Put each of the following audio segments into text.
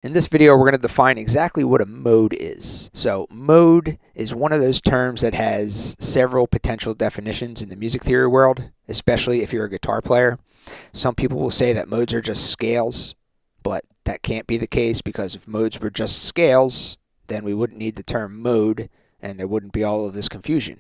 In this video, we're going to define exactly what a mode is. So mode is one of those terms that has several potential definitions in the music theory world, especially if you're a guitar player. Some people will say that modes are just scales, but that can't be the case, because if modes were just scales, then we wouldn't need the term mode and there wouldn't be all of this confusion.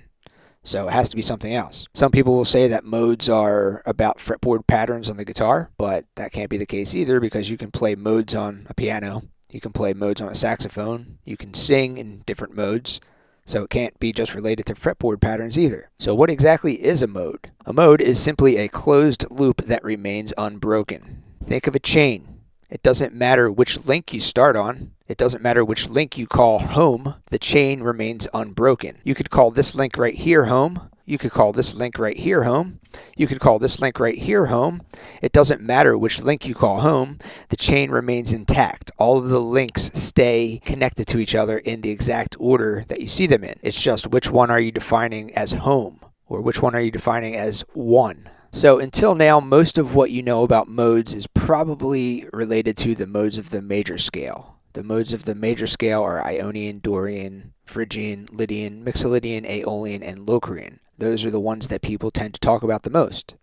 So it has to be something else. Some people will say that modes are about fretboard patterns on the guitar, but that can't be the case either, because you can play modes on a piano, you can play modes on a saxophone, you can sing in different modes, so it can't be just related to fretboard patterns either. So what exactly is a mode? A mode is simply a closed loop that remains unbroken. Think of a chain. It doesn't matter which link you start on. It doesn't matter which link you call home. The chain remains unbroken. You could call this link right here home. You could call this link right here home. You could call this link right here home. It doesn't matter which link you call home. The chain remains intact. All of the links stay connected to each other in the exact order that you see them in. It's just which one are you defining as home, or which one are you defining as one. So until now, most of what you know about modes is probably related to the modes of the major scale. The modes of the major scale are Ionian, Dorian, Phrygian, Lydian, Mixolydian, Aeolian, and Locrian. Those are the ones that people tend to talk about the most.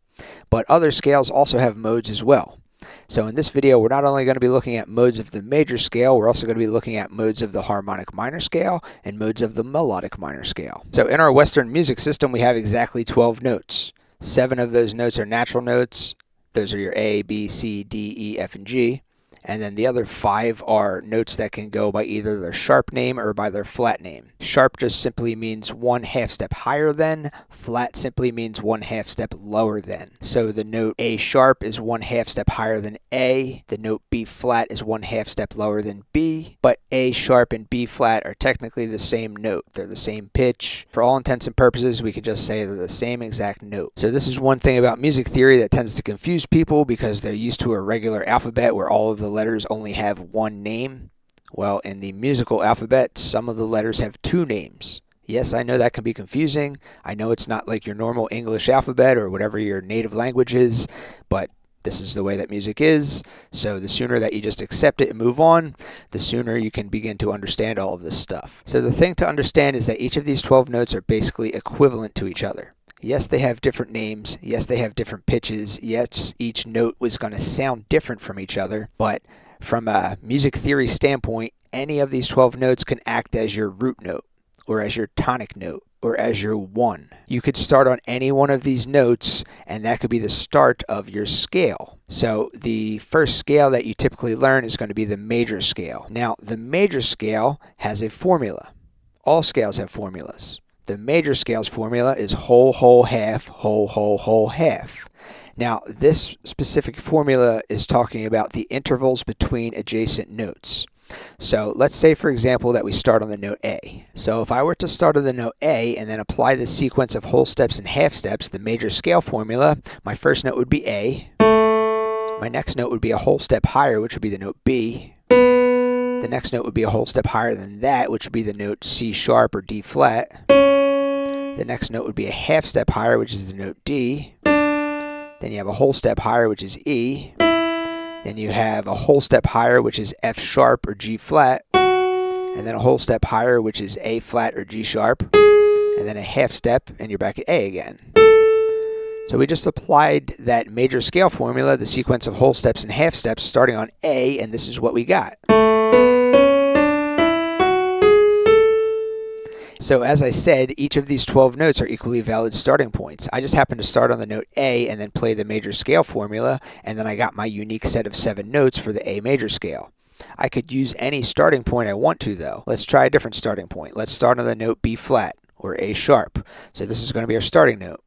But other scales also have modes as well. So in this video, we're not only going to be looking at modes of the major scale, we're also going to be looking at modes of the harmonic minor scale and modes of the melodic minor scale. So in our Western music system, we have exactly 12 notes. 7 of those notes are natural notes. Those are your A, B, C, D, E, F, and G. And then the other 5 are notes that can go by either their sharp name or by their flat name. Sharp just simply means 1/2 step higher than. Flat simply means 1/2 step lower than. So the note A sharp is 1/2 step higher than A. The note B flat is 1/2 step lower than B. But A sharp and B flat are technically the same note. They're the same pitch. For all intents and purposes, we could just say they're the same exact note. So this is one thing about music theory that tends to confuse people, because they're used to a regular alphabet where all of the letters only have one name. Well, in the musical alphabet, some of the letters have 2 names. Yes, I know that can be confusing. I know it's not like your normal English alphabet or whatever your native language is, but this is the way that music is. So the sooner that you just accept it and move on, the sooner you can begin to understand all of this stuff. So the thing to understand is that each of these 12 notes are basically equivalent to each other. Yes, they have different names. Yes, they have different pitches. Yes, each note was going to sound different from each other. But from a music theory standpoint, any of these 12 notes can act as your root note, or as your tonic note, or as your one. You could start on any one of these notes, and that could be the start of your scale. So the first scale that you typically learn is going to be the major scale. Now, the major scale has a formula. All scales have formulas. The major scale's formula is whole, whole, half, whole, whole, whole, half. Now, this specific formula is talking about the intervals between adjacent notes. So let's say, for example, that we start on the note A. So if I were to start on the note A and then apply the sequence of whole steps and half steps, the major scale formula, my first note would be A. My next note would be a whole step higher, which would be the note B. The next note would be a whole step higher than that, which would be the note C sharp or D flat. The next note would be a half step higher, which is the note D. Then you have a whole step higher, which is E. Then you have a whole step higher, which is F sharp or G flat. And then a whole step higher, which is A flat or G sharp. And then a half step, and you're back at A again. So we just applied that major scale formula, the sequence of whole steps and half steps, starting on A, and this is what we got. So as I said, each of these 12 notes are equally valid starting points. I just happen to start on the note A and then play the major scale formula, and then I got my unique set of 7 notes for the A major scale. I could use any starting point I want to, though. Let's try a different starting point. Let's start on the note B flat or A sharp. So this is going to be our starting note.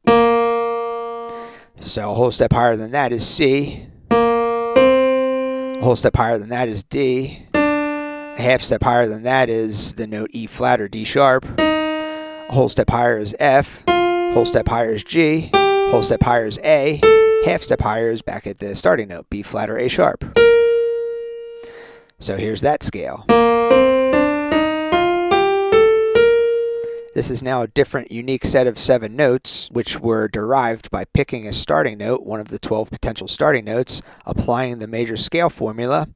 So a whole step higher than that is C. A whole step higher than that is D. A half step higher than that is the note E flat or D sharp. A whole step higher is F. A whole step higher is G. A whole step higher is A. Half step higher is back at the starting note, B flat or A sharp. So here's that scale. This is now a different, unique set of 7 notes, which were derived by picking a starting note, one of the 12 potential starting notes, applying the major scale formula,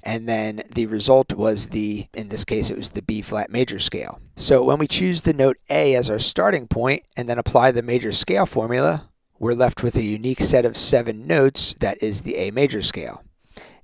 and then the result was in this case, it was the B flat major scale. So when we choose the note A as our starting point and then apply the major scale formula, we're left with a unique set of 7 notes that is the A major scale.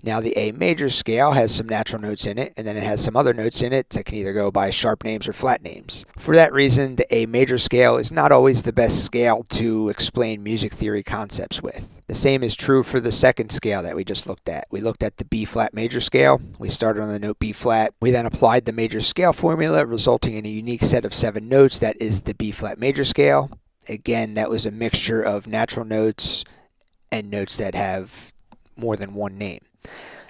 Now the A major scale has some natural notes in it, and then it has some other notes in it that can either go by sharp names or flat names. For that reason, the A major scale is not always the best scale to explain music theory concepts with. The same is true for the second scale that we just looked at. We looked at the B flat major scale. We started on the note B flat. We then applied the major scale formula, resulting in a unique set of 7 notes that is the B flat major scale. Again, that was a mixture of natural notes and notes that have more than one name.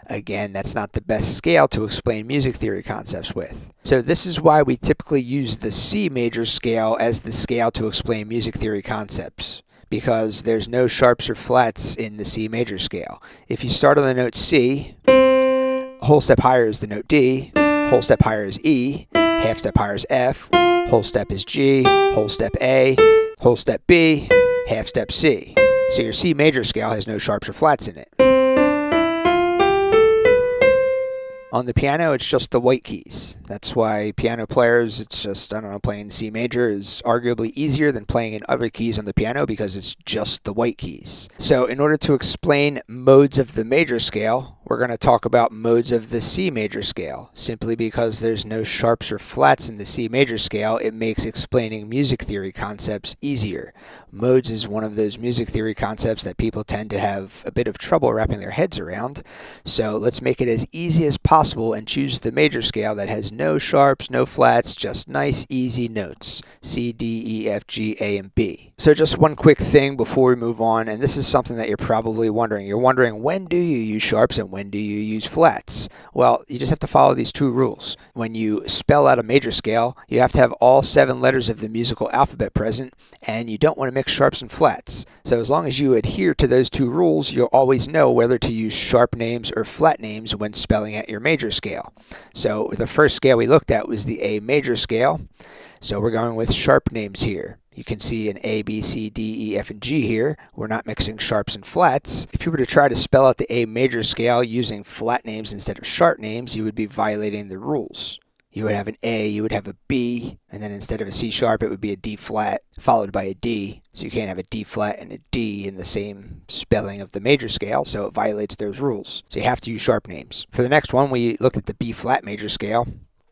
Again, that's not the best scale to explain music theory concepts with. So this is why we typically use the C major scale as the scale to explain music theory concepts, because there's no sharps or flats in the C major scale. If you start on the note C, a whole step higher is the note D, whole step higher is E, half step higher is F, whole step is G, whole step A, whole step B, half step C. So your C major scale has no sharps or flats in it. On the piano, it's just the white keys. That's why piano players, it's just, playing C major is arguably easier than playing in other keys on the piano because it's just the white keys. So in order to explain modes of the major scale, we're going to talk about modes of the C major scale. Simply because there's no sharps or flats in the C major scale, it makes explaining music theory concepts easier. Modes is one of those music theory concepts that people tend to have a bit of trouble wrapping their heads around. So let's make it as easy as possible and choose the major scale that has no sharps, no flats, just nice, easy notes. C, D, E, F, G, A, and B. So just one quick thing before we move on, and this is something that you're probably wondering. You're wondering, when do you use sharps and when do you use flats? Well, you just have to follow these 2 rules. When you spell out a major scale, you have to have all 7 letters of the musical alphabet present, and you don't want to mix sharps and flats. So as long as you adhere to those 2 rules, you'll always know whether to use sharp names or flat names when spelling out your major scale. So the first scale we looked at was the A major scale. So we're going with sharp names here. You can see an A, B, C, D, E, F, and G here. We're not mixing sharps and flats. If you were to try to spell out the A major scale using flat names instead of sharp names, you would be violating the rules. You would have an A, you would have a B, and then instead of a C sharp, it would be a D flat, followed by a D. So you can't have a D flat and a D in the same spelling of the major scale, so it violates those rules. So you have to use sharp names. For the next one, we looked at the B flat major scale.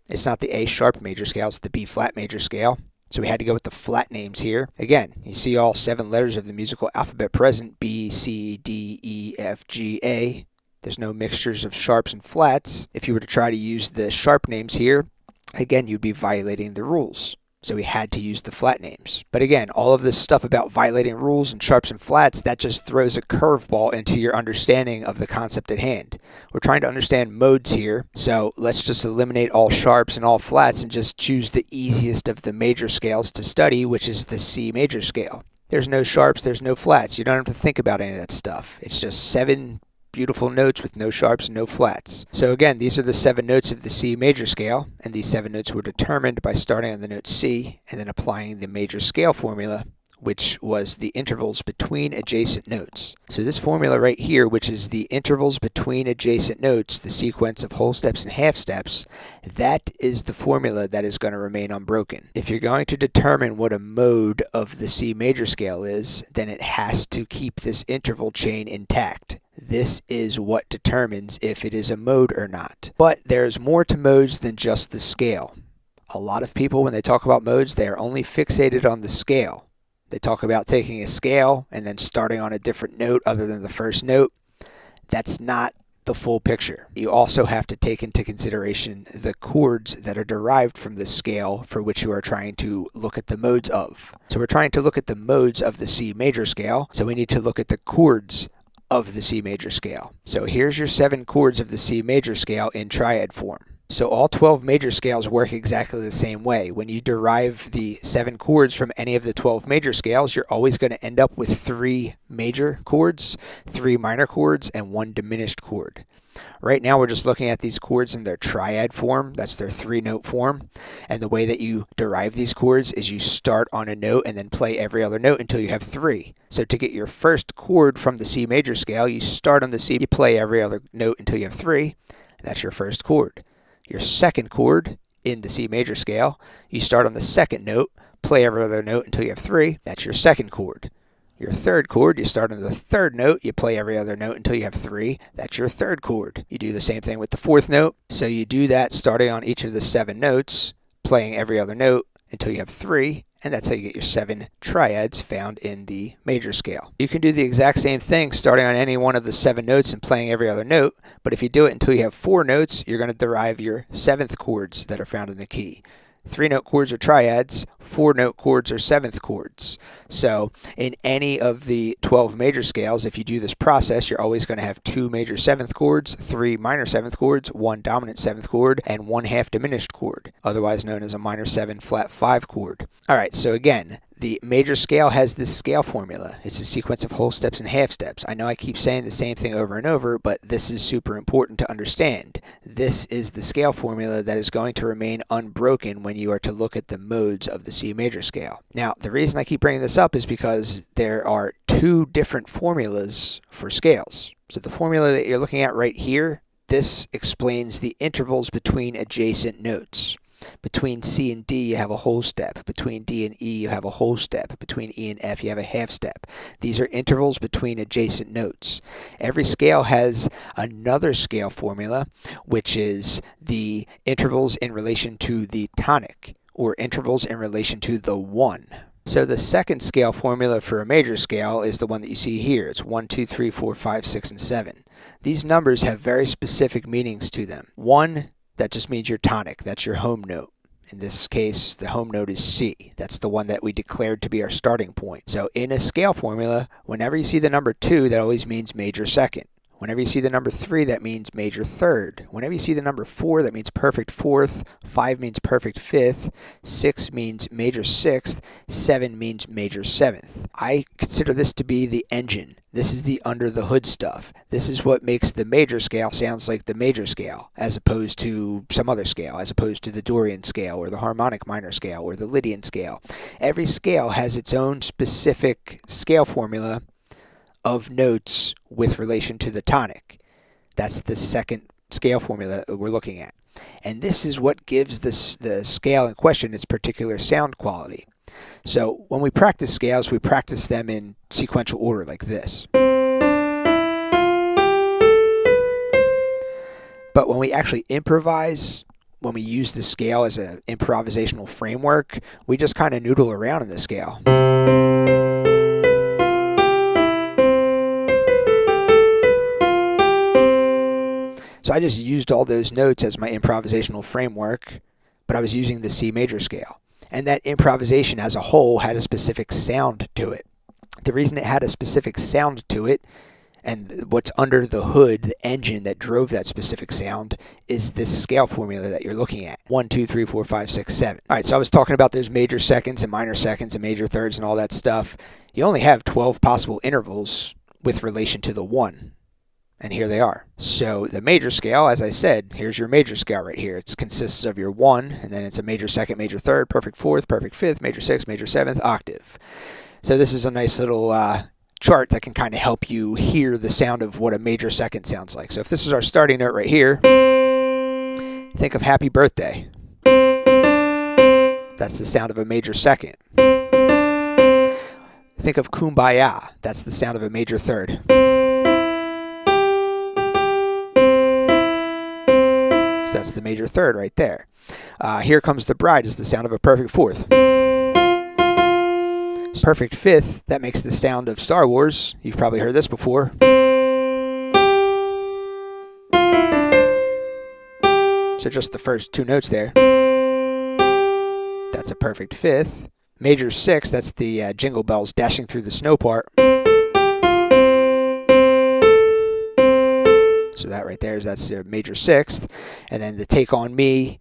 It's not the A sharp major scale, it's the B flat major scale. So we had to go with the flat names here. Again, you see all 7 letters of the musical alphabet present, B, C, D, E, F, G, A. There's no mixtures of sharps and flats. If you were to try to use the sharp names here, again, you'd be violating the rules. So we had to use the flat names. But again, all of this stuff about violating rules and sharps and flats, that just throws a curveball into your understanding of the concept at hand. We're trying to understand modes here, so let's just eliminate all sharps and all flats and just choose the easiest of the major scales to study, which is the C major scale. There's no sharps, there's no flats. You don't have to think about any of that stuff. It's just 7 beautiful notes with no sharps and no flats. So again, these are the 7 notes of the C major scale, and these 7 notes were determined by starting on the note C and then applying the major scale formula, which was the intervals between adjacent notes. So this formula right here, which is the intervals between adjacent notes, the sequence of whole steps and half steps, that is the formula that is going to remain unbroken. If you're going to determine what a mode of the C major scale is, then it has to keep this interval chain intact. This is what determines if it is a mode or not. But there's more to modes than just the scale. A lot of people, when they talk about modes, they are only fixated on the scale. They talk about taking a scale and then starting on a different note other than the first note. That's not the full picture. You also have to take into consideration the chords that are derived from the scale for which you are trying to look at the modes of. So we're trying to look at the modes of the C major scale, so we need to look at the chords of the C major scale. So here's your 7 chords of the C major scale in triad form. So all 12 major scales work exactly the same way. When you derive the 7 chords from any of the 12 major scales, you're always going to end up with 3 major chords, 3 minor chords, and 1 diminished chord. Right now we're just looking at these chords in their triad form. That's their 3-note form. And the way that you derive these chords is you start on a note and then play every other note until you have 3. So to get your first chord from the C major scale, you start on the C, you play every other note until you have 3. That's your first chord. Your second chord in the C major scale, you start on the second note, play every other note until you have 3. That's your second chord. Your third chord, you start on the third note, you play every other note until you have 3. That's your third chord. You do the same thing with the fourth note. So you do that starting on each of the 7 notes, playing every other note until you have 3. And that's how you get your 7 triads found in the major scale. You can do the exact same thing starting on any one of the 7 notes and playing every other note, but if you do it until you have 4 notes, you're going to derive your 7th chords that are found in the key. 3-note chords are triads, 4-note chords are 7th chords. So in any of the 12 major scales, if you do this process, you're always going to have 2 major 7th chords, 3 minor 7th chords, 1 dominant 7th chord, and 1 half diminished chord, otherwise known as a minor 7 flat 5 chord. All right, so again, the major scale has this scale formula. It's a sequence of whole steps and half steps. I know I keep saying the same thing over and over, but this is super important to understand. This is the scale formula that is going to remain unbroken when you are to look at the modes of the C major scale. Now, the reason I keep bringing this up is because there are 2 different formulas for scales. So the formula that you're looking at right here, this explains the intervals between adjacent notes. Between C and D, you have a whole step. Between D and E, you have a whole step. Between E and F, you have a half step. These are intervals between adjacent notes. Every scale has another scale formula, which is the intervals in relation to the tonic, or intervals in relation to the 1. So the second scale formula for a major scale is the one that you see here. It's 1, 2, 3, 4, 5, 6, and 7. These numbers have very specific meanings to them. 1, that just means your tonic. That's your home note. In this case, the home note is C. That's the one that we declared to be our starting point. So in a scale formula, whenever you see the number 2, that always means major second. Whenever you see the number 3, that means major third. Whenever you see the number 4, that means perfect fourth. 5 means perfect fifth. 6 means major sixth. 7 means major seventh. I consider this to be the engine. This is the under the hood stuff. This is what makes the major scale sounds like the major scale, as opposed to some other scale, as opposed to the Dorian scale or the harmonic minor scale or the Lydian scale. Every scale has its own specific scale formula of notes with relation to the tonic. That's the second scale formula that we're looking at. And this is what gives the scale in question its particular sound quality. So when we practice scales, we practice them in sequential order like this. But when we actually improvise, when we use the scale as an improvisational framework, we just kind of noodle around in the scale. So I just used all those notes as my improvisational framework, but I was using the C major scale. And that improvisation as a whole had a specific sound to it. The reason it had a specific sound to it, and what's under the hood, the engine that drove that specific sound, is this scale formula that you're looking at. 1, 2, 3, 4, 5, 6, 7. All right, so I was talking about those major seconds and minor seconds and major thirds and all that stuff. You only have 12 possible intervals with relation to the 1. And here they are. So the major scale, as I said, here's your major scale right here. It consists of your 1, and then it's a major second, major third, perfect fourth, perfect fifth, major sixth, major seventh, octave. So this is a nice little chart that can kind of help you hear the sound of what a major second sounds like. So if this is our starting note right here, think of happy birthday. That's the sound of a major second. Think of kumbaya. That's the sound of a major third. So that's the major third right there. Here Comes the Bride is the sound of a perfect fourth. Perfect fifth, that makes the sound of Star Wars. You've probably heard this before. So just the first 2 notes there. That's a perfect fifth. Major sixth, that's the Jingle Bells Dashing Through the Snow part. So that right there, that's a major sixth. And then the Take On Me.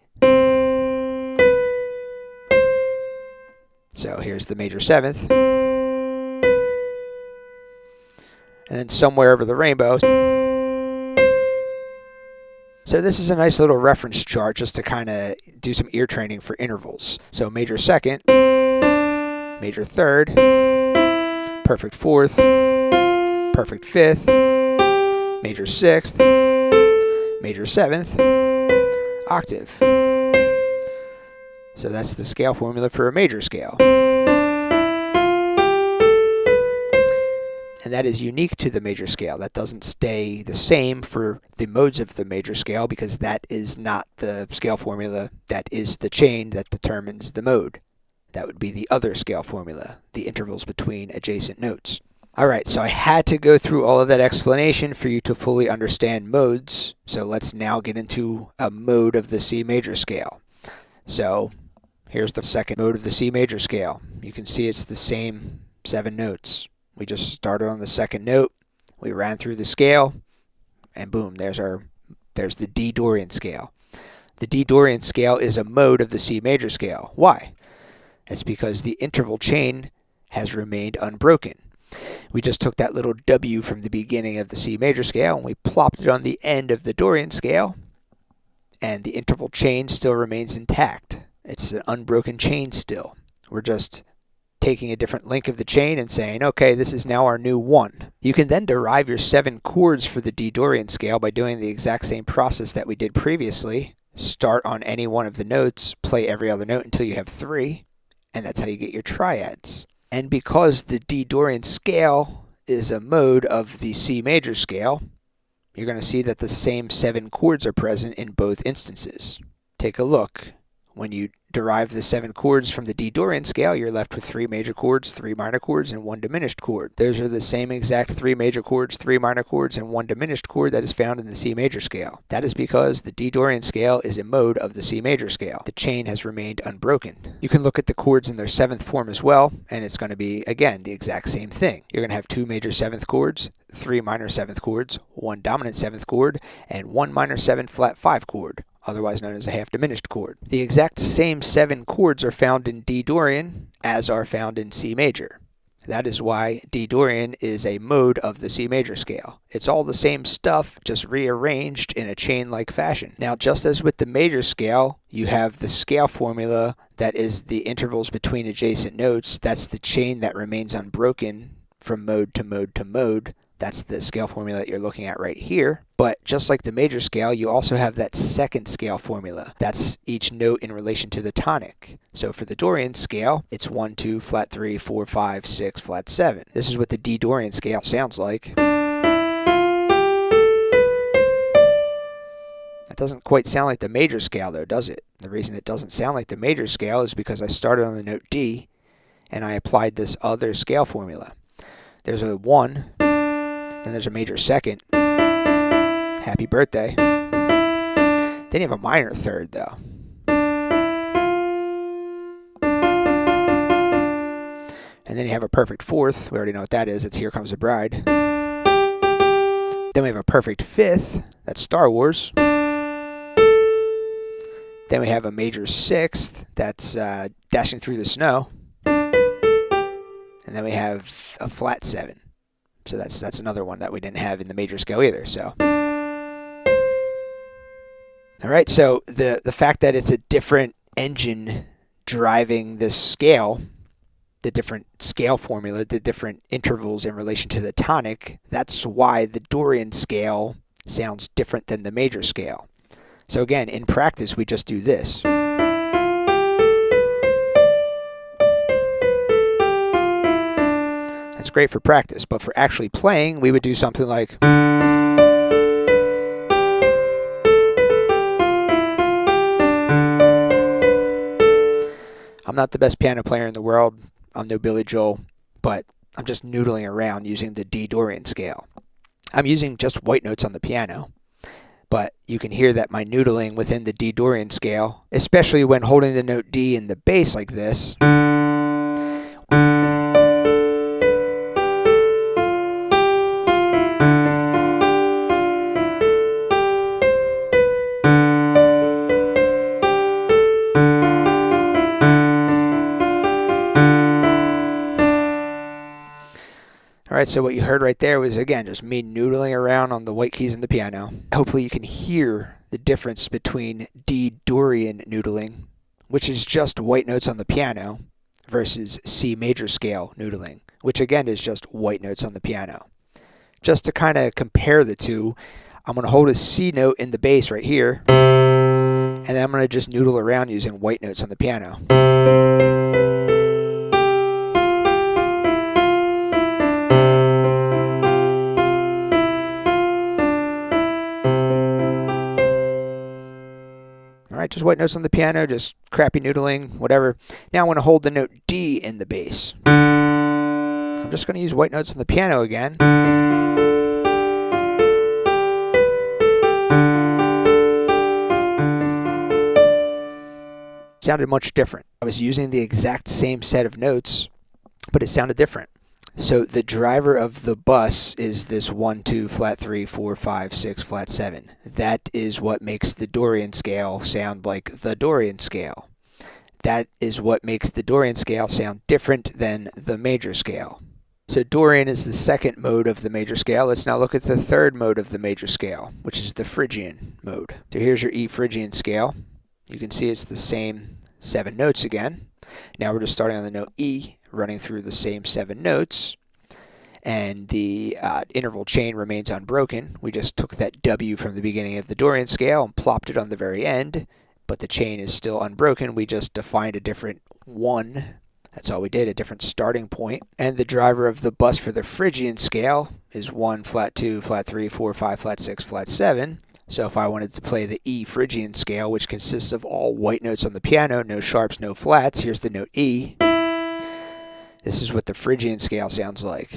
So here's the major seventh. And then Somewhere Over the Rainbow. So this is a nice little reference chart just to kind of do some ear training for intervals. So major second, major third, perfect fourth, perfect fifth, major sixth, major 7th, octave. So that's the scale formula for a major scale. And that is unique to the major scale. That doesn't stay the same for the modes of the major scale because that is not the scale formula. That is the chain that determines the mode. That would be the other scale formula, the intervals between adjacent notes. All right, so I had to go through all of that explanation for you to fully understand modes. So let's now get into a mode of the C major scale. So here's the second mode of the C major scale. You can see it's the same 7 notes. We just started on the second note, we ran through the scale, and boom, there's the D Dorian scale. The D Dorian scale is a mode of the C major scale. Why? It's because the interval chain has remained unbroken. We just took that little W from the beginning of the C major scale and we plopped it on the end of the Dorian scale, and the interval chain still remains intact. It's an unbroken chain still. We're just taking a different link of the chain and saying, okay, this is now our new 1. You can then derive your 7 chords for the D Dorian scale by doing the exact same process that we did previously. Start on any one of the notes, play every other note until you have 3, and that's how you get your triads. And because the D Dorian scale is a mode of the C major scale, you're going to see that the same 7 chords are present in both instances. Take a look. When you derive the 7 chords from the D Dorian scale, you're left with 3 major chords, 3 minor chords, and 1 diminished chord. Those are the same exact 3 major chords, 3 minor chords, and 1 diminished chord that is found in the C major scale. That is because the D Dorian scale is a mode of the C major scale. The chain has remained unbroken. You can look at the chords in their 7th form as well, and it's going to be, again, the exact same thing. You're going to have 2 major 7th chords, 3 minor 7th chords, 1 dominant 7th chord, and 1 minor 7 flat 5 chord, otherwise known as a half diminished chord. The exact same 7 chords are found in D Dorian as are found in C major. That is why D Dorian is a mode of the C major scale. It's all the same stuff, just rearranged in a chain-like fashion. Now, just as with the major scale, you have the scale formula that is the intervals between adjacent notes. That's the chain that remains unbroken from mode to mode to mode. That's the scale formula that you're looking at right here. But just like the major scale, you also have that second scale formula. That's each note in relation to the tonic. So for the Dorian scale, it's 1, 2, flat 3, 4, 5, 6, flat 7. This is what the D Dorian scale sounds like. That doesn't quite sound like the major scale though, does it? The reason it doesn't sound like the major scale is because I started on the note D and I applied this other scale formula. There's a 1. Then there's a major 2nd. Happy birthday. Then you have a minor 3rd though. And then you have a perfect 4th. We already know what that is. It's Here Comes the Bride. Then we have a perfect 5th. That's Star Wars. Then we have a major 6th. That's Dashing Through the Snow. And then we have a flat 7. So that's another one that we didn't have in the major scale either. So, all right. So the fact that it's a different engine driving this scale, the different scale formula, the different intervals in relation to the tonic, that's why the Dorian scale sounds different than the major scale. So again, in practice, we just do this. That's great for practice, but for actually playing, we would do something like... I'm not the best piano player in the world. I'm no Billy Joel, but I'm just noodling around using the D Dorian scale. I'm using just white notes on the piano, but you can hear that my noodling within the D Dorian scale, especially when holding the note D in the bass like this... Alright, so what you heard right there was, again, just me noodling around on the white keys in the piano. Hopefully you can hear the difference between D Dorian noodling, which is just white notes on the piano, versus C major scale noodling, which again is just white notes on the piano. Just to kind of compare the two, I'm going to hold a C note in the bass right here, and then I'm going to just noodle around using white notes on the piano. Alright, just white notes on the piano, just crappy noodling, whatever. Now I'm going to hold the note D in the bass. I'm just going to use white notes on the piano again. Sounded much different. I was using the exact same set of notes, but it sounded different. So the driver of the bus is this 1, 2, flat 3, 4, 5, 6, flat 7. That is what makes the Dorian scale sound like the Dorian scale. That is what makes the Dorian scale sound different than the major scale. So Dorian is the second mode of the major scale. Let's now look at the third mode of the major scale, which is the Phrygian mode. So here's your E Phrygian scale. You can see it's the same 7 notes again. Now we're just starting on the note E, running through the same 7 notes, and the interval chain remains unbroken. We just took that W from the beginning of the Dorian scale and plopped it on the very end, but the chain is still unbroken. We just defined a different 1. That's all we did, a different starting point. And the driver of the bus for the Phrygian scale is 1, flat 2, flat 3, 4, 5, flat 6, flat 7. So if I wanted to play the E Phrygian scale, which consists of all white notes on the piano, no sharps, no flats, here's the note E. This is what the Phrygian scale sounds like.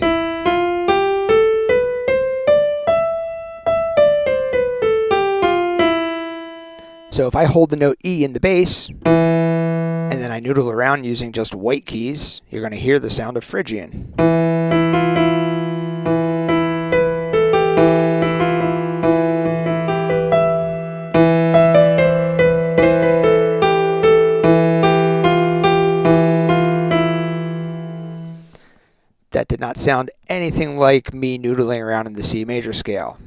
So if I hold the note E in the bass, and then I noodle around using just white keys, you're going to hear the sound of Phrygian. That did not sound anything like me noodling around in the C major scale.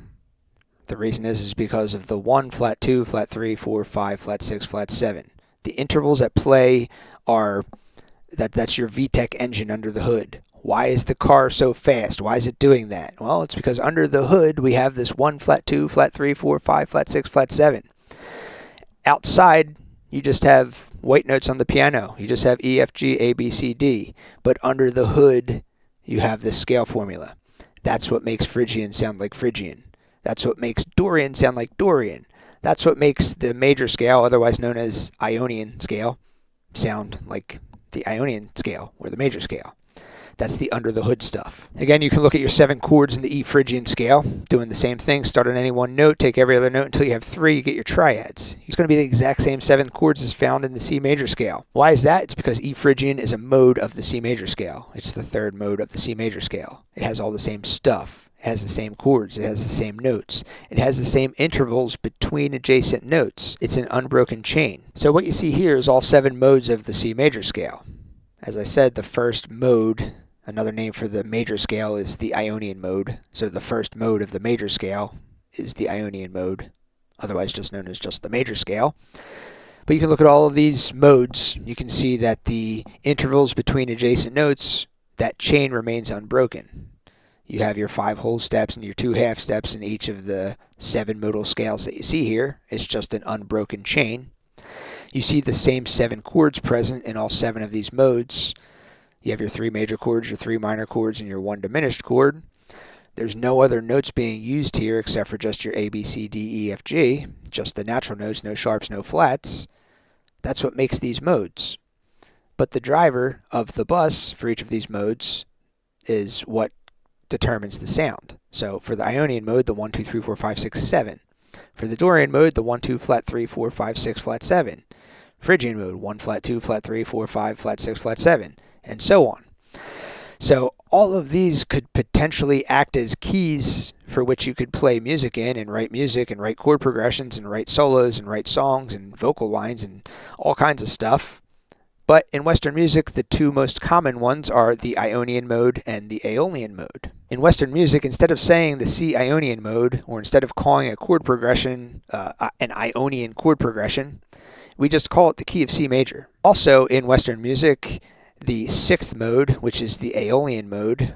The reason is because of the 1, flat 2, flat 3, 4, 5, flat 6, flat 7. The intervals at play are that's your VTEC engine under the hood. Why is the car so fast? Why is it doing that? Well, it's because under the hood we have this 1, flat 2, flat 3, 4, 5, flat 6, flat 7. Outside, you just have white notes on the piano. You just have E, F, G, A, B, C, D. But under the hood, you have this scale formula. That's what makes Phrygian sound like Phrygian. That's what makes Dorian sound like Dorian. That's what makes the major scale, otherwise known as Ionian scale, sound like the Ionian scale or the major scale. That's the under the hood stuff. Again, you can look at your 7 chords in the E Phrygian scale, doing the same thing. Start on any one note, take every other note until you have 3, you get your triads. It's going to be the exact same 7 chords as found in the C major scale. Why is that? It's because E Phrygian is a mode of the C major scale. It's the third mode of the C major scale. It has all the same stuff. It has the same chords. It has the same notes. It has the same intervals between adjacent notes. It's an unbroken chain. So what you see here is all 7 modes of the C major scale. As I said, the first mode, another name for the major scale, is the Ionian mode. So the first mode of the major scale is the Ionian mode, otherwise just known as just the major scale. But you can look at all of these modes. You can see that the intervals between adjacent notes, that chain remains unbroken. You have your 5 whole steps and your 2 half steps in each of the 7 modal scales that you see here. It's just an unbroken chain. You see the same 7 chords present in all 7 of these modes. You have your 3 major chords, your 3 minor chords, and your 1 diminished chord. There's no other notes being used here except for just your A, B, C, D, E, F, G. Just the natural notes, no sharps, no flats. That's what makes these modes. But the driver of the bus for each of these modes is what determines the sound. So for the Ionian mode, the 1, 2, 3, 4, 5, 6, 7. For the Dorian mode, the 1, 2, flat 3, 4, 5, 6, flat 7. Phrygian mode, 1, flat 2, flat 3, 4, 5, flat 6, flat 7, and so on. So all of these could potentially act as keys for which you could play music in and write chord progressions and write solos and write songs and vocal lines and all kinds of stuff. But in Western music, the 2 most common ones are the Ionian mode and the Aeolian mode. In Western music, instead of saying the C Ionian mode, or instead of calling a chord progression an Ionian chord progression, we just call it the key of C major. Also in Western music, the 6th mode, which is the Aeolian mode,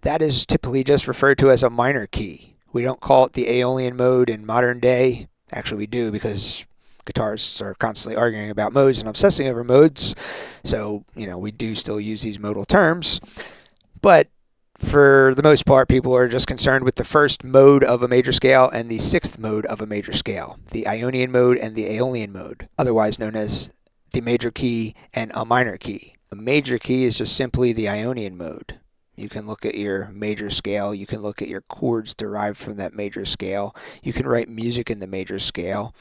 that is typically just referred to as a minor key. We don't call it the Aeolian mode in modern day. Actually, we do, because guitarists are constantly arguing about modes and obsessing over modes. So, we do still use these modal terms. But for the most part, people are just concerned with the first mode of a major scale and the sixth mode of a major scale, the Ionian mode and the Aeolian mode, otherwise known as the major key and a minor key. A major key is just simply the Ionian mode. You can look at your major scale. You can look at your chords derived from that major scale. You can write music in the major scale.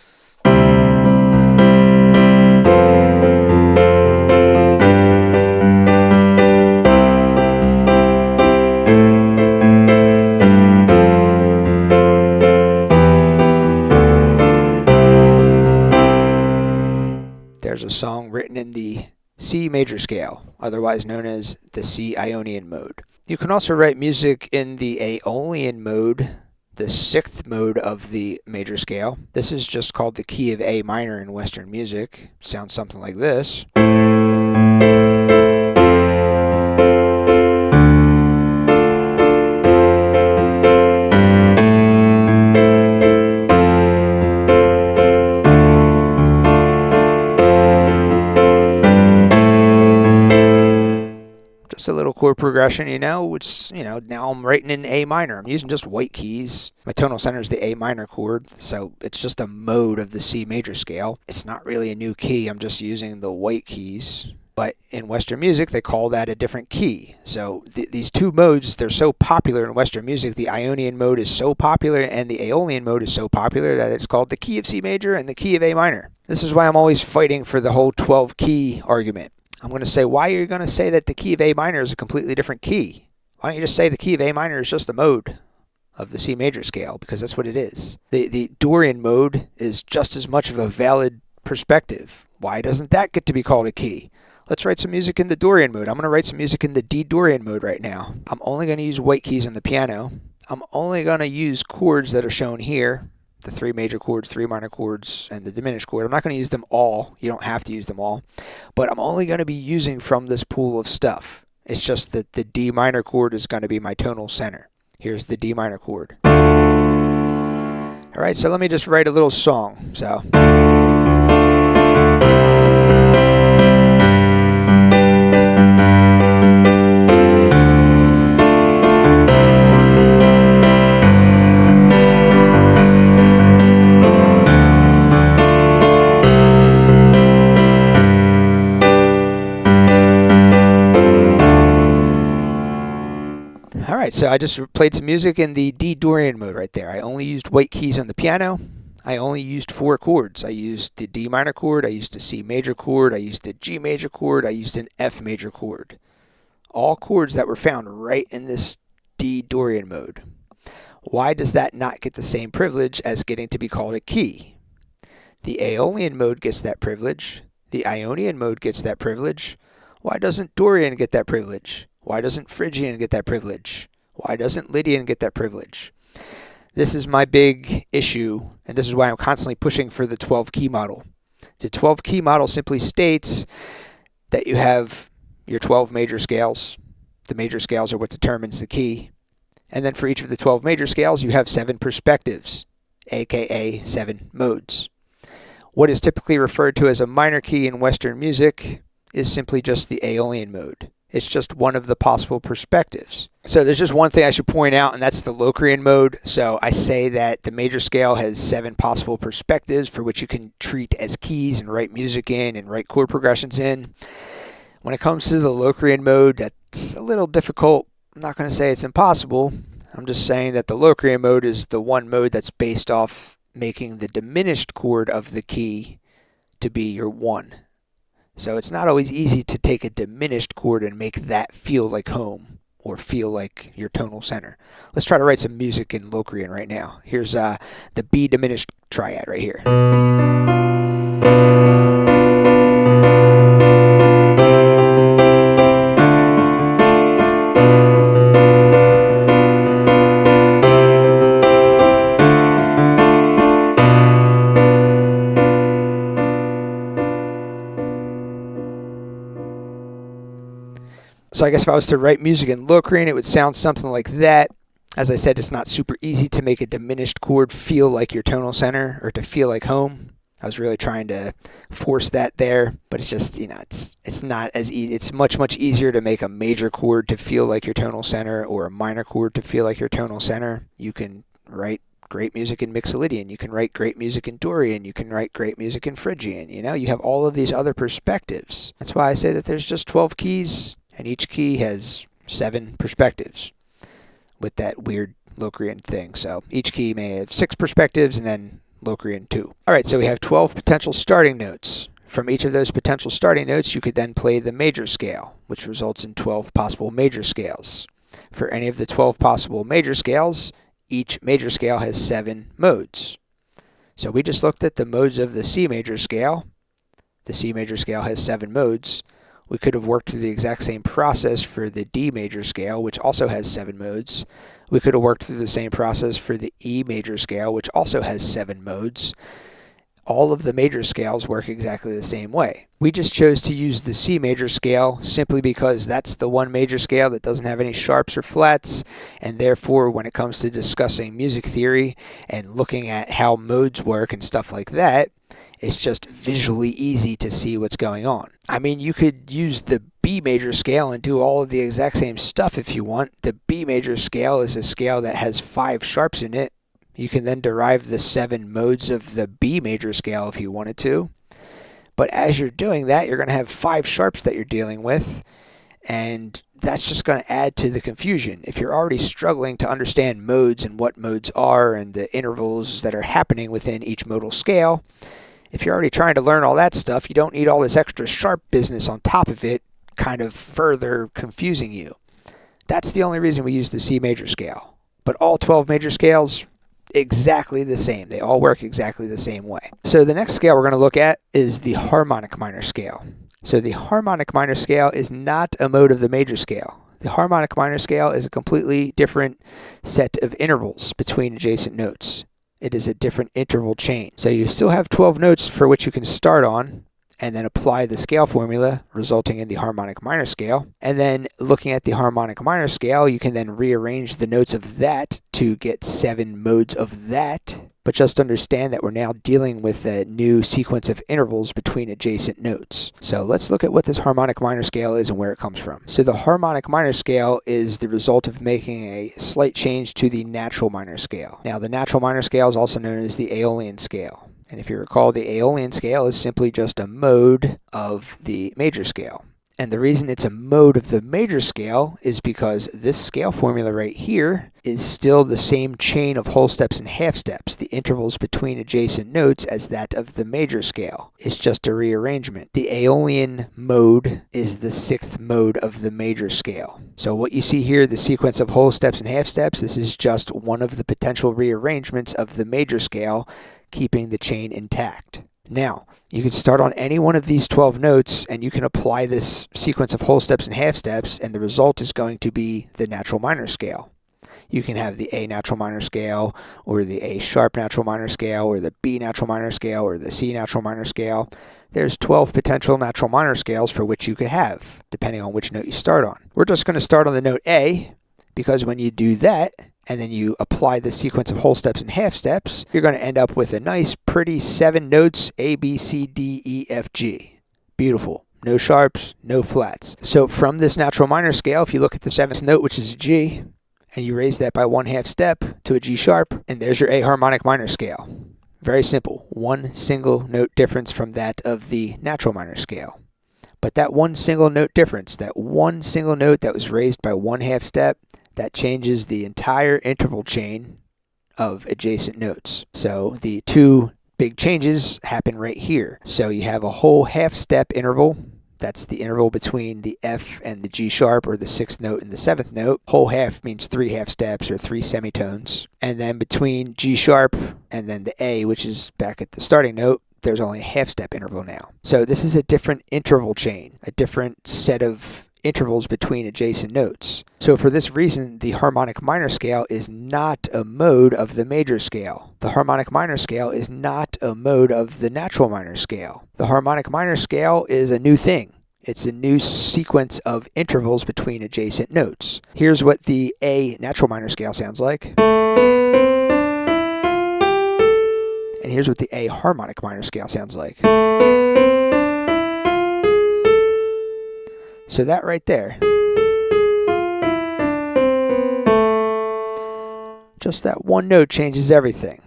There's a song written in the C major scale, otherwise known as the C Ionian mode. You can also write music in the Aeolian mode, the sixth mode of the major scale. This is just called the key of A minor in Western music. Sounds something like this. Just a little chord progression, which, now I'm writing in A minor. I'm using just white keys. My tonal center is the A minor chord, so it's just a mode of the C major scale. It's not really a new key. I'm just using the white keys. But in Western music, they call that a different key. So these two modes, they're so popular in Western music. The Ionian mode is so popular and the Aeolian mode is so popular that it's called the key of C major and the key of A minor. This is why I'm always fighting for the whole 12 key argument. I'm going to say, why are you going to say that the key of A minor is a completely different key? Why don't you just say the key of A minor is just a mode of the C major scale, because that's what it is. The Dorian mode is just as much of a valid perspective. Why doesn't that get to be called a key? Let's write some music in the Dorian mode. I'm going to write some music in the D Dorian mode right now. I'm only going to use white keys on the piano. I'm only going to use chords that are shown here. The 3 major chords, 3 minor chords, and the diminished chord. I'm not going to use them all. You don't have to use them all. But I'm only going to be using from this pool of stuff. It's just that the D minor chord is going to be my tonal center. Here's the D minor chord. All right, so let me just write a little song. So. Alright, so I just played some music in the D Dorian mode right there. I only used white keys on the piano. I only used 4 chords. I used the D minor chord, I used a C major chord, I used a G major chord, I used an F major chord. All chords that were found right in this D Dorian mode. Why does that not get the same privilege as getting to be called a key? The Aeolian mode gets that privilege. The Ionian mode gets that privilege. Why doesn't Dorian get that privilege? Why doesn't Phrygian get that privilege? Why doesn't Lydian get that privilege? This is my big issue, and this is why I'm constantly pushing for the 12-key model. The 12-key model simply states that you have your 12 major scales. The major scales are what determines the key. And then for each of the 12 major scales, you have 7 perspectives, aka 7 modes. What is typically referred to as a minor key in Western music is simply just the Aeolian mode. It's just one of the possible perspectives. So there's just one thing I should point out, and that's the Locrian mode. So I say that the major scale has 7 possible perspectives for which you can treat as keys and write music in and write chord progressions in. When it comes to the Locrian mode, that's a little difficult. I'm not going to say it's impossible. I'm just saying that the Locrian mode is the one mode that's based off making the diminished chord of the key to be your 1. So it's not always easy to take a diminished chord and make that feel like home or feel like your tonal center. Let's try to write some music in Locrian right now. Here's the B diminished triad right here. So I guess if I was to write music in Locrian, it would sound something like that. As I said, it's not super easy to make a diminished chord feel like your tonal center or to feel like home. I was really trying to force that there, but it's just, it's not as easy. It's much easier to make a major chord to feel like your tonal center or a minor chord to feel like your tonal center. You can write great music in Mixolydian. You can write great music in Dorian. You can write great music in Phrygian. You have all of these other perspectives. That's why I say that there's just 12 keys, and each key has 7 perspectives with that weird Locrian thing. So each key may have 6 perspectives and then Locrian 2. All right, so we have 12 potential starting notes. From each of those potential starting notes, you could then play the major scale, which results in 12 possible major scales. For any of the 12 possible major scales, each major scale has 7 modes. So we just looked at the modes of the C major scale. The C major scale has 7 modes. We could have worked through the exact same process for the D major scale, which also has 7 modes. We could have worked through the same process for the E major scale, which also has 7 modes. All of the major scales work exactly the same way. We just chose to use the C major scale simply because that's the one major scale that doesn't have any sharps or flats, and therefore when it comes to discussing music theory and looking at how modes work and stuff like that, it's just visually easy to see what's going on. I mean, you could use the B major scale and do all of the exact same stuff if you want. The B major scale is a scale that has 5 sharps in it. You can then derive the 7 modes of the B major scale if you wanted to. But as you're doing that, you're going to have 5 sharps that you're dealing with, and that's just going to add to the confusion. If you're already struggling to understand modes and what modes are and the intervals that are happening within each modal scale, if you're already trying to learn all that stuff, you don't need all this extra sharp business on top of it, kind of further confusing you. That's the only reason we use the C major scale. But all 12 major scales, exactly the same. They all work exactly the same way. So the next scale we're going to look at is the harmonic minor scale. So the harmonic minor scale is not a mode of the major scale. The harmonic minor scale is a completely different set of intervals between adjacent notes. It is a different interval chain. So you still have 12 notes for which you can start on and then apply the scale formula, resulting in the harmonic minor scale. And then looking at the harmonic minor scale, you can then rearrange the notes of that to get 7 modes of that. But just understand that we're now dealing with a new sequence of intervals between adjacent notes. So let's look at what this harmonic minor scale is and where it comes from. So the harmonic minor scale is the result of making a slight change to the natural minor scale. Now, the natural minor scale is also known as the Aeolian scale. And if you recall, the Aeolian scale is simply just a mode of the major scale. And the reason it's a mode of the major scale is because this scale formula right here is still the same chain of whole steps and half steps, the intervals between adjacent notes, as that of the major scale. It's just a rearrangement. The Aeolian mode is the 6th mode of the major scale. So what you see here, the sequence of whole steps and half steps, this is just one of the potential rearrangements of the major scale, keeping the chain intact. Now, you can start on any one of these 12 notes and you can apply this sequence of whole steps and half steps, and the result is going to be the natural minor scale. You can have the A natural minor scale, or the A sharp natural minor scale, or the B natural minor scale, or the C natural minor scale. There's 12 potential natural minor scales for which you could have, depending on which note you start on. We're just going to start on the note A, because when you do that, and then you apply the sequence of whole steps and half steps, you're going to end up with a nice, pretty 7 notes, A, B, C, D, E, F, G. Beautiful. No sharps, no flats. So from this natural minor scale, if you look at the 7th note, which is a G, and you raise that by 1/2 step to a G sharp, and there's your A harmonic minor scale. Very simple. One single note difference from that of the natural minor scale. But that one single note difference, that one single note that was raised by 1/2 step, that changes the entire interval chain of adjacent notes. So the 2 big changes happen right here. So you have a whole half-step interval. That's the interval between the F and the G sharp, or the 6th note and the 7th note. Whole half means 3 half steps, or 3 semitones. And then between G sharp and then the A, which is back at the starting note, there's only a half-step interval now. So this is a different interval chain, a different set of intervals between adjacent notes. So for this reason, the harmonic minor scale is not a mode of the major scale. The harmonic minor scale is not a mode of the natural minor scale. The harmonic minor scale is a new thing. It's a new sequence of intervals between adjacent notes. Here's what the A natural minor scale sounds like. And here's what the A harmonic minor scale sounds like. So that right there, just that one note changes everything.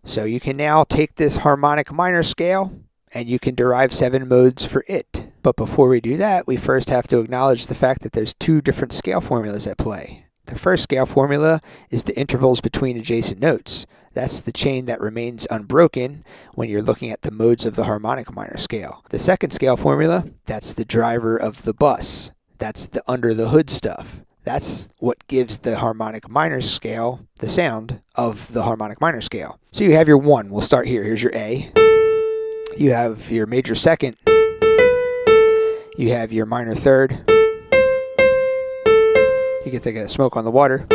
So you can now take this harmonic minor scale and you can derive 7 modes for it. But before we do that, we first have to acknowledge the fact that there's 2 different scale formulas at play. The first scale formula is the intervals between adjacent notes. That's the chain that remains unbroken when you're looking at the modes of the harmonic minor scale. The second scale formula, that's the driver of the bus. That's the under the hood stuff. That's what gives the harmonic minor scale the sound of the harmonic minor scale. So you have your 1. We'll start here. Here's your A. You have your major second. You have your minor third. You can think of smoke on the water.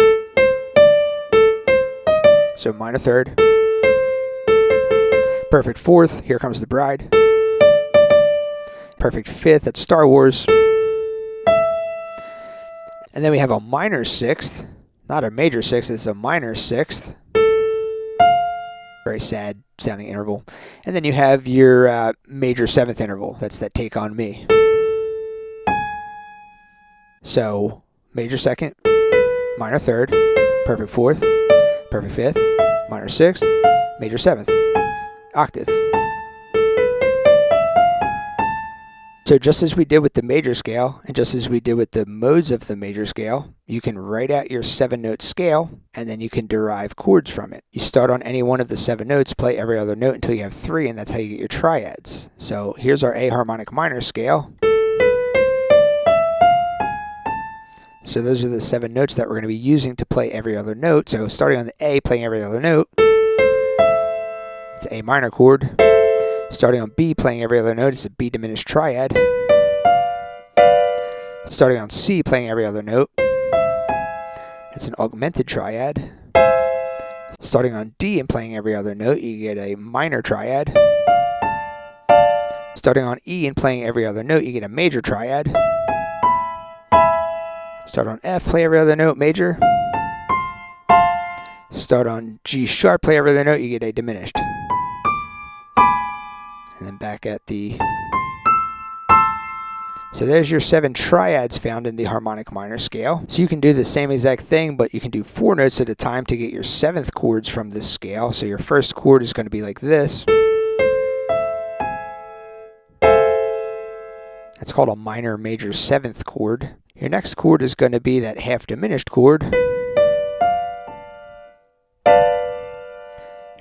So minor third. Perfect fourth. Here comes the bride. Perfect fifth. That's Star Wars. And then we have a minor sixth. Not a major sixth. It's a minor sixth. Very sad sounding interval. And then you have your major seventh interval. That's that Take On Me. So major second, minor third, perfect fourth, perfect fifth, minor sixth, major seventh, octave. So just as we did with the major scale, and just as we did with the modes of the major scale, you can write out your 7-note scale, and then you can derive chords from it. You start on any one of the 7 notes, play every other note until you have 3, and that's how you get your triads. So here's our A harmonic minor scale. So those are the 7 notes that we're going to be using to play every other note. So starting on the A, playing every other note, it's an A minor chord. Starting on B, playing every other note, it's a B diminished triad. Starting on C, playing every other note, it's an augmented triad. Starting on D and playing every other note, you get a minor triad. Starting on E and playing every other note, you get a major triad. Start on F, play every other note, major. Start on G sharp, play every other note, you get a diminished. And then back at the... So there's your 7 triads found in the harmonic minor scale. So you can do the same exact thing, but you can do 4 notes at a time to get your 7th chords from this scale. So your first chord is going to be like this. That's called a minor major 7th chord. Your next chord is going to be that half diminished chord.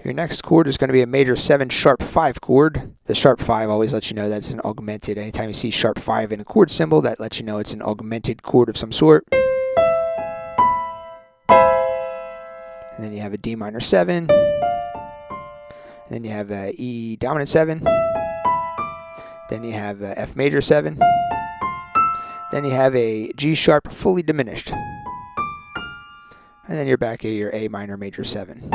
Your next chord is going to be a major 7 sharp 5 chord. The sharp 5 always lets you know that's an augmented. Anytime you see sharp 5 in a chord symbol, that lets you know it's an augmented chord of some sort. And then you have a D minor 7. And then you have a E dominant 7. Then you have a F major 7. Then you have a G sharp fully diminished. And then you're back at your A minor major 7.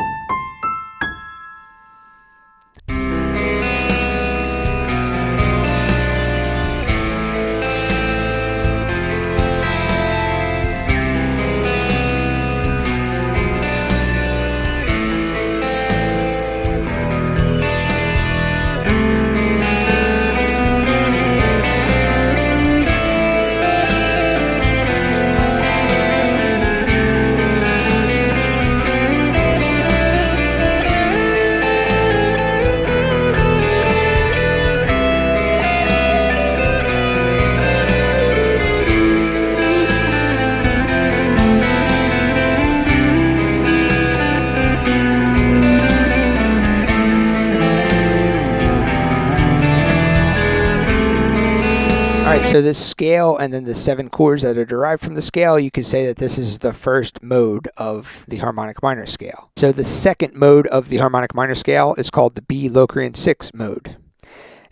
Alright, so this scale and then the 7 chords that are derived from the scale, you can say that this is the first mode of the harmonic minor scale. So the second mode of the harmonic minor scale is called the B Locrian 6 mode.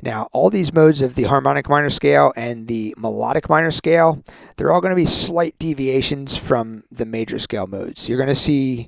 Now, all these modes of the harmonic minor scale and the melodic minor scale, they're all going to be slight deviations from the major scale modes. You're going to see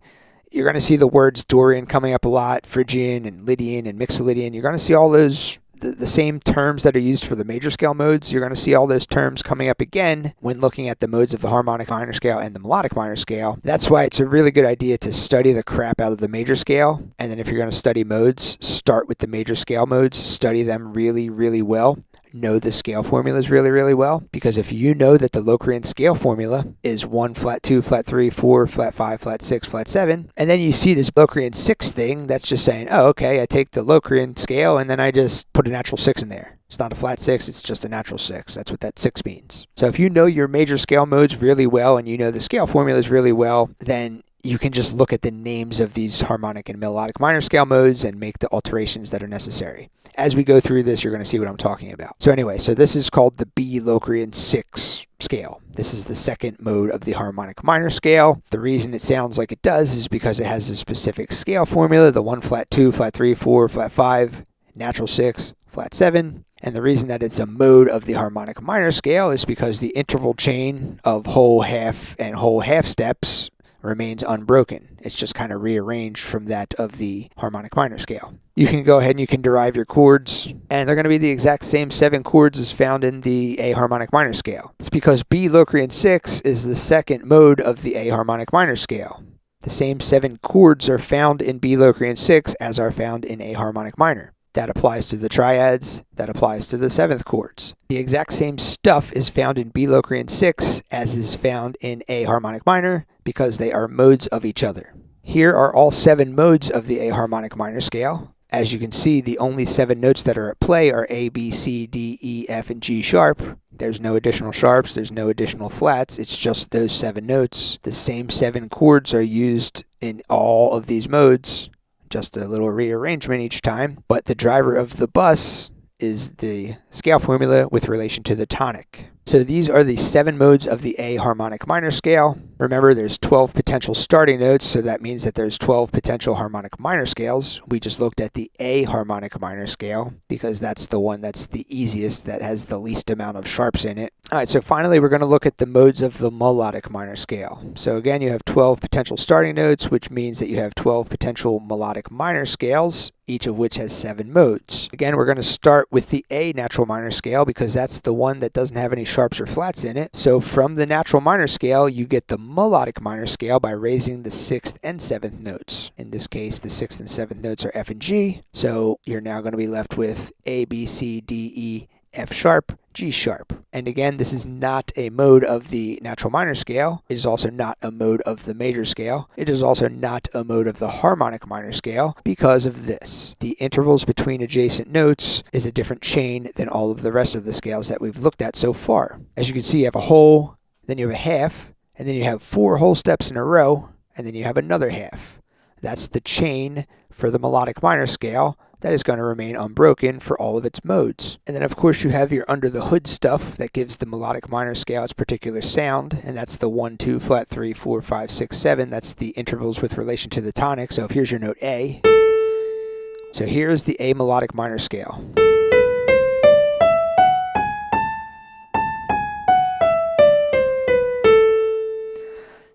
the words Dorian coming up a lot, Phrygian and Lydian and Mixolydian. You're going to see all those the same terms that are used for the major scale modes, you're going to see all those terms coming up again when looking at the modes of the harmonic minor scale and the melodic minor scale. That's why it's a really good idea to study the crap out of the major scale. And then if you're going to study modes, start with the major scale modes, study them really, really well. Know the scale formulas really, really well, because if you know that the Locrian scale formula is 1, flat 2, flat 3, 4, flat 5, flat 6, flat 7, and then you see this Locrian 6 thing, that's just saying, oh, okay, I take the Locrian scale and then I just put a natural 6 in there. It's not a flat 6, it's just a natural 6. That's what that 6 means. So if you know your major scale modes really well and you know the scale formulas really well, then you can just look at the names of these harmonic and melodic minor scale modes and make the alterations that are necessary. As we go through this, you're going to see what I'm talking about. So anyway, so this is called the B Locrian 6 scale. This is the second mode of the harmonic minor scale. The reason it sounds like it does is because it has a specific scale formula, the 1, flat 2, flat 3, 4, flat 5, natural 6, flat 7. And the reason that it's a mode of the harmonic minor scale is because the interval chain of whole half and whole half steps remains unbroken. It's just kind of rearranged from that of the harmonic minor scale. You can go ahead and you can derive your chords, and they're going to be the exact same 7 chords as found in the A harmonic minor scale. It's because B Locrian 6 is the second mode of the A harmonic minor scale. The same 7 chords are found in B Locrian 6 as are found in A harmonic minor. That applies to the triads, that applies to the 7th chords. The exact same stuff is found in B Locrian 6 as is found in A harmonic minor because they are modes of each other. Here are all 7 modes of the A harmonic minor scale. As you can see, the only 7 notes that are at play are A, B, C, D, E, F, and G sharp. There's no additional sharps, there's no additional flats, it's just those 7 notes. The same 7 chords are used in all of these modes. Just a little rearrangement each time, but the driver of the bus is the scale formula with relation to the tonic. So these are the 7 modes of the A harmonic minor scale. Remember, there's 12 potential starting notes, so that means that there's 12 potential harmonic minor scales. We just looked at the A harmonic minor scale because that's the one that's the easiest, that has the least amount of sharps in it. All right, so finally we're going to look at the modes of the melodic minor scale. So again, you have 12 potential starting notes, which means that you have 12 potential melodic minor scales, each of which has 7 modes. Again, we're going to start with the A natural minor scale because that's the one that doesn't have any sharps or flats in it. So from the natural minor scale, you get the melodic minor scale by raising the 6th and 7th notes. In this case, the 6th and 7th notes are F and G. So you're now going to be left with A, B, C, D, E, F sharp, G sharp. And again, this is not a mode of the natural minor scale. It is also not a mode of the major scale. It is also not a mode of the harmonic minor scale because of this. The intervals between adjacent notes is a different chain than all of the rest of the scales that we've looked at so far. As you can see, you have a whole, then you have a half, and then you have 4 whole steps in a row, and then you have another half. That's the chain for the melodic minor scale that is going to remain unbroken for all of its modes. And then of course you have your under the hood stuff that gives the melodic minor scale its particular sound, and that's the 1, 2, flat 3, 4, 5, 6, 7. That's the intervals with relation to the tonic. So if here's your note A. So here's the A melodic minor scale.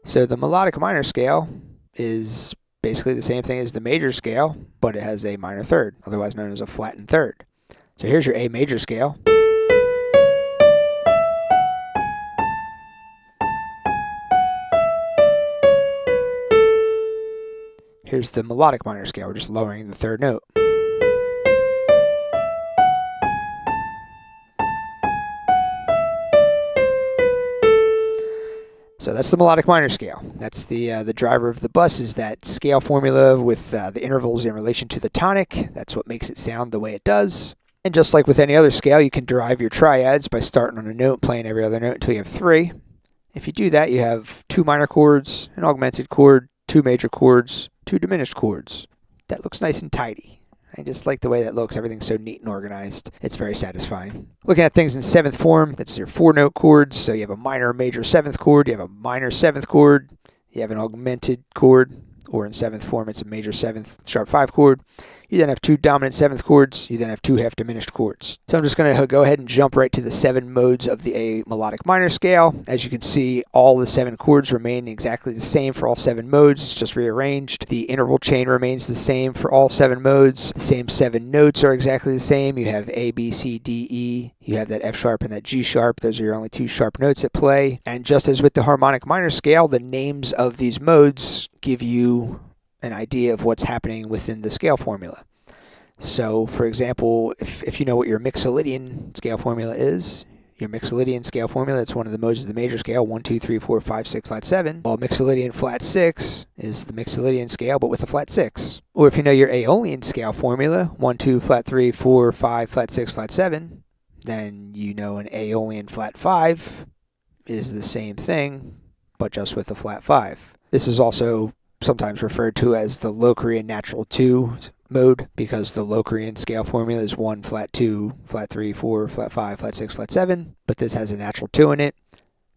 So the melodic minor scale is basically the same thing as the major scale, but it has a minor third, otherwise known as a flattened third. So here's your A major scale. Here's the melodic minor scale. We're just lowering the 3rd note. So that's the melodic minor scale. That's the driver of the bus, is that scale formula with the intervals in relation to the tonic. That's what makes it sound the way it does. And just like with any other scale, you can derive your triads by starting on a note, playing every other note until you have 3. If you do that, you have 2 minor chords, an augmented chord, 2 major chords, 2 diminished chords. That looks nice and tidy. I just like the way that looks. Everything's so neat and organized. It's very satisfying. Looking at things in 7th form, that's your 4-note chords. So you have a minor, major 7th chord. You have a minor 7th chord. You have an augmented chord. or in 7th form, it's a major 7th sharp 5 chord. You then have 2 dominant 7th chords. You then have 2 half diminished chords. So I'm just going to go ahead and jump right to the 7 modes of the A melodic minor scale. As you can see, all the 7 chords remain exactly the same for all 7 modes. It's just rearranged. The interval chain remains the same for all 7 modes. The same 7 notes are exactly the same. You have A, B, C, D, E. You have that F sharp and that G sharp. Those are your only 2 sharp notes at play. And just as with the harmonic minor scale, the names of these modes give you an idea of what's happening within the scale formula. So, for example, if you know what your Mixolydian scale formula is, your Mixolydian scale formula, it's one of the modes of the major scale, 1, 2, 3, 4, 5, 6, flat 7. While Mixolydian flat 6 is the Mixolydian scale, but with a flat 6. Or if you know your Aeolian scale formula, 1, 2, flat 3, 4, 5, flat 6, flat 7, then you know an Aeolian flat 5 is the same thing, but just with a flat 5. This is also sometimes referred to as the Locrian natural 2 mode, because the Locrian scale formula is 1, flat 2, flat 3, 4, flat 5, flat 6, flat 7, but this has a natural 2 in it.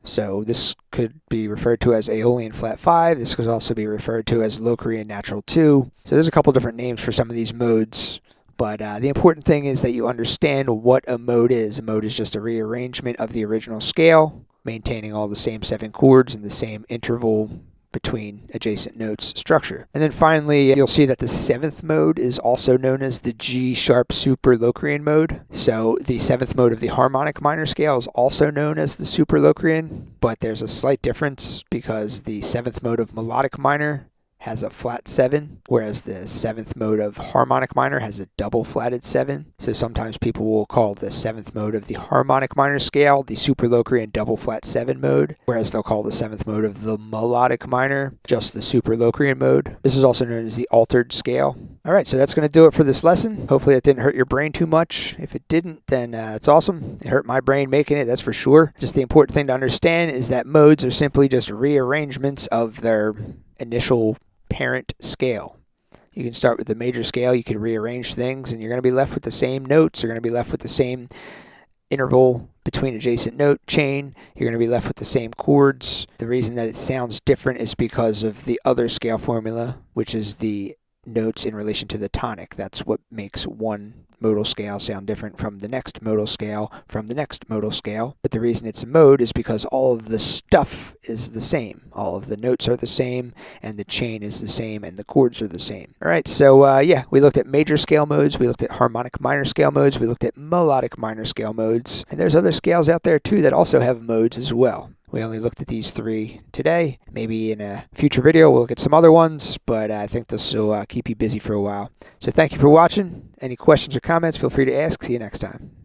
So this could be referred to as Aeolian flat 5. This could also be referred to as Locrian natural 2. So there's a couple different names for some of these modes, but the important thing is that you understand what a mode is. A mode is just a rearrangement of the original scale, maintaining all the same 7 chords and the same interval between adjacent notes structure. And then finally, you'll see that the 7th mode is also known as the G sharp super Locrian mode. So the 7th mode of the harmonic minor scale is also known as the super Locrian, but there's a slight difference because the 7th mode of melodic minor has a flat 7, whereas the 7th mode of harmonic minor has a double flatted 7. So sometimes people will call the 7th mode of the harmonic minor scale the super Locrian double flat 7 mode, whereas they'll call the 7th mode of the melodic minor just the super Locrian mode. This is also known as the altered scale. Alright, so that's going to do it for this lesson. Hopefully it didn't hurt your brain too much. If it didn't, then it's awesome. It hurt my brain making it, that's for sure. Just the important thing to understand is that modes are simply just rearrangements of their initial parent scale. You can start with the major scale, you can rearrange things, and you're going to be left with the same notes. You're going to be left with the same interval between adjacent note chain. You're going to be left with the same chords. The reason that it sounds different is because of the other scale formula, which is the notes in relation to the tonic. That's what makes one modal scale sound different from the next modal scale from the next modal scale. But the reason it's a mode is because all of the stuff is the same. All of the notes are the same, and the chain is the same, and the chords are the same. Alright, so yeah, we looked at major scale modes, we looked at harmonic minor scale modes, we looked at melodic minor scale modes, and there's other scales out there too that also have modes as well. We only looked at these 3 today. Maybe in a future video we'll look at some other ones, but I think this will keep you busy for a while. So thank you for watching. Any questions or comments, feel free to ask. See you next time.